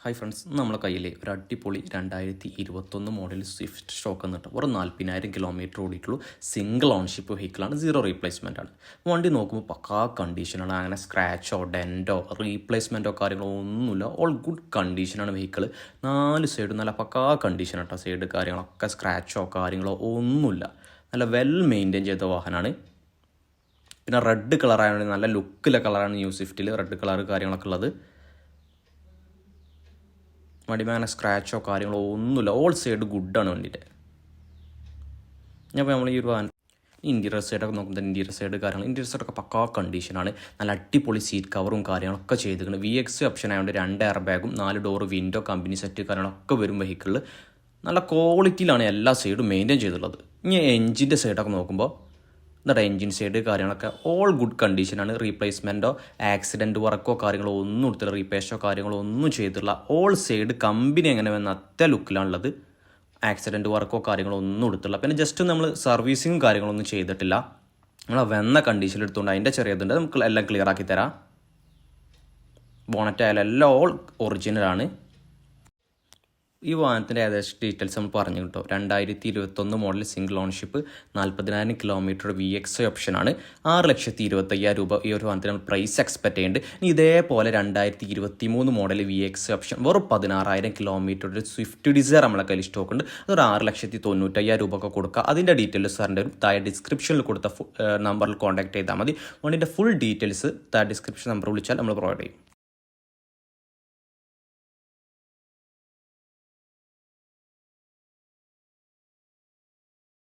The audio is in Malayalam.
ഹായ് ഫ്രണ്ട്സ്, നമ്മളെ കയ്യിൽ ഒരു അടിപൊളി 2021 മോഡൽ സ്വിഫ്റ്റ് സ്റ്റോക്ക് എന്നിട്ട് ഒരു 40,000 കിലോമീറ്റർ ഓടിയിട്ടുള്ളൂ. സിംഗിൾ ഓൺഷിപ്പ് വെഹിക്കിളാണ്, 0 റീപ്ലേസ്മെൻ്റ് ആണ്. വണ്ടി നോക്കുമ്പോൾ പക്കാ കണ്ടീഷനാണ്. അങ്ങനെ സ്ക്രാച്ചോ ഡെൻറ്റോ റീപ്ലേസ്മെൻറ്റോ കാര്യങ്ങളോ ഒന്നുമില്ല. ഓൾ ഗുഡ് കണ്ടീഷനാണ് വെഹിക്കിൾ. 4 സൈഡ് നല്ല പക്കാ കണ്ടീഷൻ കേട്ടോ. സൈഡ് കാര്യങ്ങളൊക്കെ സ്ക്രാച്ചോ കാര്യങ്ങളോ ഒന്നുമില്ല. നല്ല വെൽ മെയിൻറ്റെയിൻ ചെയ്ത വാഹനമാണ്. പിന്നെ റെഡ് കളറാണ്, നല്ല ലുക്കിലെ കളറാണ് ന്യൂ സ്വിഫ്റ്റിൽ റെഡ് കളർ കാര്യങ്ങളൊക്കെ ഉള്ളത്. വണ്ടിമേനെ സ്ക്രാച്ചോ കാര്യങ്ങളോ ഒന്നുമില്ല. ഓൾ സൈഡ് ഗുഡാണ് വണ്ടിയുടെ. അപ്പോൾ നമ്മൾ ഈ ഒരു ഇൻറ്റീരിയർ സൈഡൊക്കെ നോക്കുമ്പോൾ ഇൻറ്റീരിയർ സൈഡ് സൈഡൊക്കെ പക്കാ കണ്ടീഷനാണ്. നല്ല അടിപൊളി സീറ്റ് കവറും കാര്യങ്ങളൊക്കെ ചെയ്തിട്ടുണ്ട്. VX ഓപ്ഷൻ ആയതുകൊണ്ട് 2 എയർ ബാഗും 4 ഡോർ വിൻഡോ കമ്പനി സെറ്റ് കാര്യങ്ങളൊക്കെ വരും വെഹിക്കിളിൽ. നല്ല ക്വാളിറ്റിയിലാണ് എല്ലാ സൈഡും മെയിൻറ്റെയിൻ ചെയ്തിട്ടുള്ളത്. ഇനി എൻജിൻ്റെ സൈഡൊക്കെ നോക്കുമ്പോൾ എന്നിട്ട് എൻജിൻ സൈഡ് കാര്യങ്ങളൊക്കെ ഓൾ ഗുഡ് കണ്ടീഷനാണ്. റീപ്ലേസ്മെൻറ്റോ ആക്സിഡൻറ്റ് വർക്കോ കാര്യങ്ങളോ ഒന്നും എടുത്തില്ല. റീപേഷോ കാര്യങ്ങളോ ഒന്നും ചെയ്തിട്ടില്ല. ഓൾ സൈഡ് കമ്പനി എങ്ങനെ വന്ന അത്യ ലുക്കിലാണുള്ളത്. ആക്സിഡൻറ്റ് വർക്കോ കാര്യങ്ങളോ ഒന്നും എടുത്തില്ല. പിന്നെ ജസ്റ്റ് നമ്മൾ സർവീസിങ്ങും കാര്യങ്ങളൊന്നും ചെയ്തിട്ടില്ല. നമ്മൾ വന്ന കണ്ടീഷനിൽ എടുത്തുകൊണ്ട് അതിൻ്റെ ചെറിയതുണ്ട്, നമുക്ക് എല്ലാം ക്ലിയർ ആക്കി തരാം. ബോണറ്റ് ആയാലും എല്ലാം ഓൾ ഒറിജിനലാണ്. ഈ വാഹനത്തിൻ്റെ ഏകദേശം ഡീറ്റെയിൽസ് നമ്മൾ പറഞ്ഞു കിട്ടും. 2021 model single ownership, 40,000 kilometre VX ഓപ്ഷനാണ്. 6,25,000 രൂപ ഈ ഒരു വാഹനത്തിന് നമ്മൾ പ്രൈസ് എക്സ്പെക്ട് ചെയ്യുന്നുണ്ട്. ഇനി ഇതേപോലെ 2023 മോഡൽ VX ഓപ്ഷൻ വെറും 16,000 കിലോമീറ്റർ ഒരു സ്വിഫ്റ്റ് ഡിസയർ നമ്മളെ കയ്യിൽ സ്റ്റോക്ക് ഉണ്ട്. അതൊരു 6,95,000 രൂപ ഒക്കെ കൊടുക്കുക. അതിൻ്റെ ഡീറ്റെയിൽസ് സാറിൻ്റെ താഴെ ഡിസ്ക്രിപ്ഷനിൽ കൊടുത്ത നമ്പറിൽ കോൺടാക്ട് ചെയ്താൽ മതി. വണ്ടിൻ്റെ ഫുൾ ഡീറ്റെയിൽസ് താഴെ ഡിസ്ക്രിപ്ഷൻ നമ്പർ വിളിച്ചാൽ നമ്മൾ പ്രൊവൈഡ് ചെയ്യും.